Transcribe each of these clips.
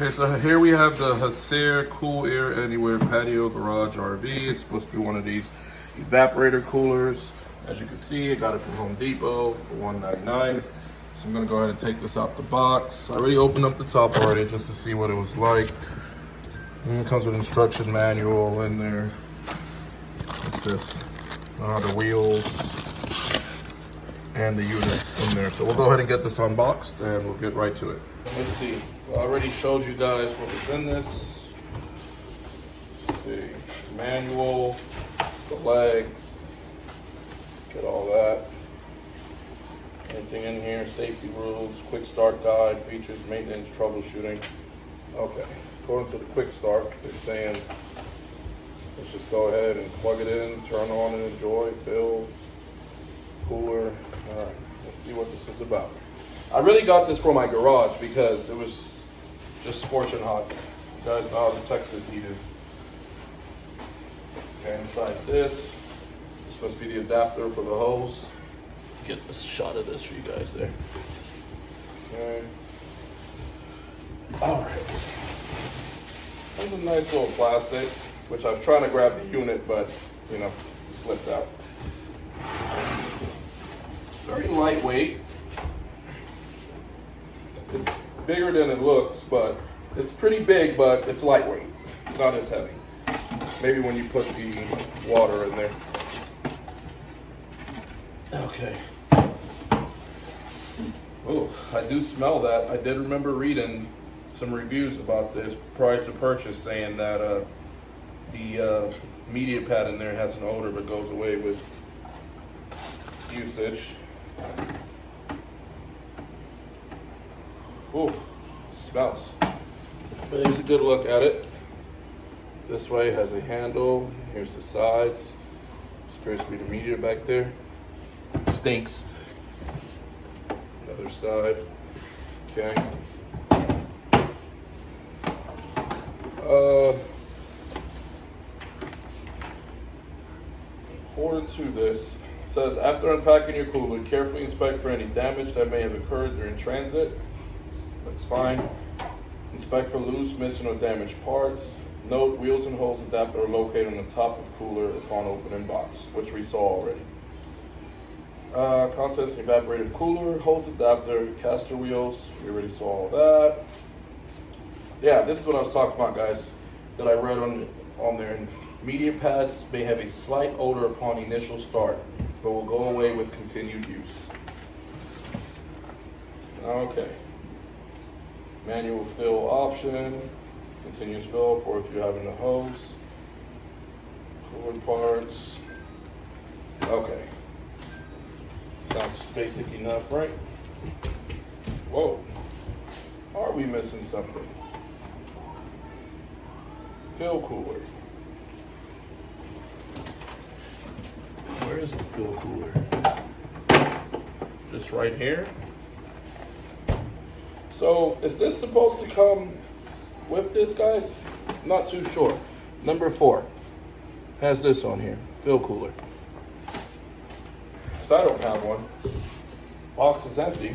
Okay, so here we have the HESSAIRE Cool Air Anywhere Patio Garage RV. It's supposed to be one of these evaporator coolers. As you can see, I got it from Home Depot for $1.99. So I'm gonna go ahead and take this out the box. I already opened up the top already just to see what it was like. And it comes with an instruction manual in there. It's just the wheels and the unit in there. So we'll go ahead and get this unboxed and we'll get right to it. Let's see. I already showed you guys what was in this. Let's see. Manual, the legs, get all that. Anything in here, safety rules, quick start guide, features, maintenance, troubleshooting. Okay, according to the quick start, they're saying, let's just go ahead and plug it in, turn on and enjoy, fill, cooler. All right, let's see what this is about. I really got this for my garage because it was just scorching hot. You guys know how the Texas heat is. Okay, inside this must be the adapter for the hose. Get a shot of this for you guys there. Okay. All right. That's a nice little plastic, which I was trying to grab the unit, but you know, it slipped out. Very lightweight. It's bigger than it looks, but it's pretty big, but it's lightweight. It's not as heavy. Maybe when you put the water in there. Okay. Oh, I do smell that. I did remember reading some reviews about this prior to purchase saying that the media pad in there has an odor but goes away with usage. Oh, smells. But here's a good look at it. This way it has a handle. Here's the sides. This appears to be the media back there. Stinks. Other side. Okay. According to this, it says after unpacking your cooler, carefully inspect for any damage that may have occurred during transit. That's fine. Inspect for loose, missing, or damaged parts. Note, wheels and hose adapter are located on the top of cooler upon opening box, which we saw already. Contents: evaporative cooler, hose adapter, caster wheels. We already saw all that. Yeah, this is what I was talking about, guys, that I read on there. Media pads may have a slight odor upon initial start, but will go away with continued use. Okay. Manual fill option, continuous fill for if you're having a hose. Cooler parts. Okay. Sounds basic enough, right? Whoa. Are we missing something? Fill cooler. Where is the fill cooler? Just right here. So is this supposed to come with this, guys? Not too sure. Number 4 has this on here, fill cooler. So I don't have one. Box is empty.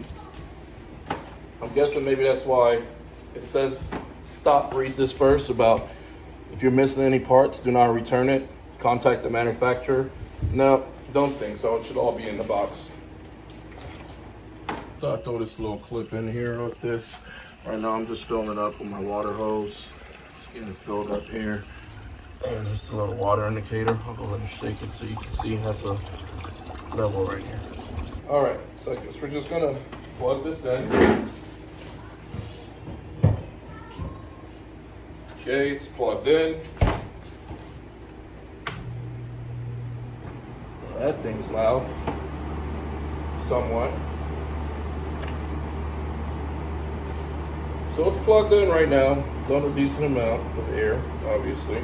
I'm guessing maybe that's why it says stop, read this first about if you're missing any parts, do not return it. Contact the manufacturer. No, don't think so. It should all be in the box. So I throw this little clip in here with this. Right now I'm just filling it up with my water hose. Just getting it filled up here. And just a little water indicator. I'll go ahead and shake it so you can see it has a level right here. All right, so I guess we're just gonna plug this in. Okay, it's plugged in. That thing's loud, somewhat. So it's plugged in right now, done a decent amount of air, obviously.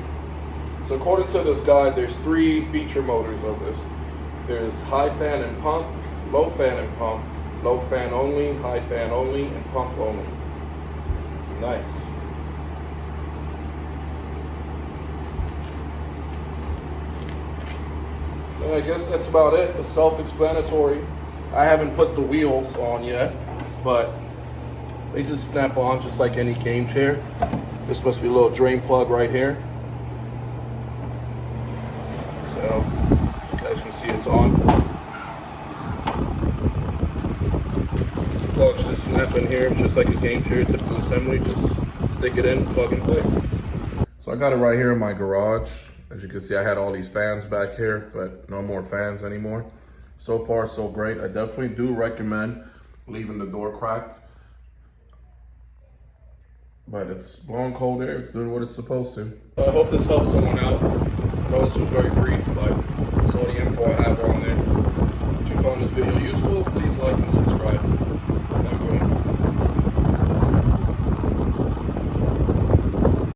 So according to this guide, there's 3 feature motors of this. There's high fan and pump, low fan and pump, low fan only, high fan only, and pump only. Nice. And I guess that's about it. It's self-explanatory. I haven't put the wheels on yet, but They just snap on just like any game chair. There's supposed to be a little drain plug right here. So, as you guys can see, it's on. Plugs just snap in here. It's just like a game chair, typical assembly. Just stick it in, plug and play. So I got it right here in my garage. As you can see, I had all these fans back here, but no more fans anymore. So far, so great. I definitely do recommend leaving the door cracked. But it's blowing cold air. It's doing what it's supposed to. So I hope this helps someone out. I know this was very brief, but that's all the info I have on there. If you found this video useful, please like and subscribe.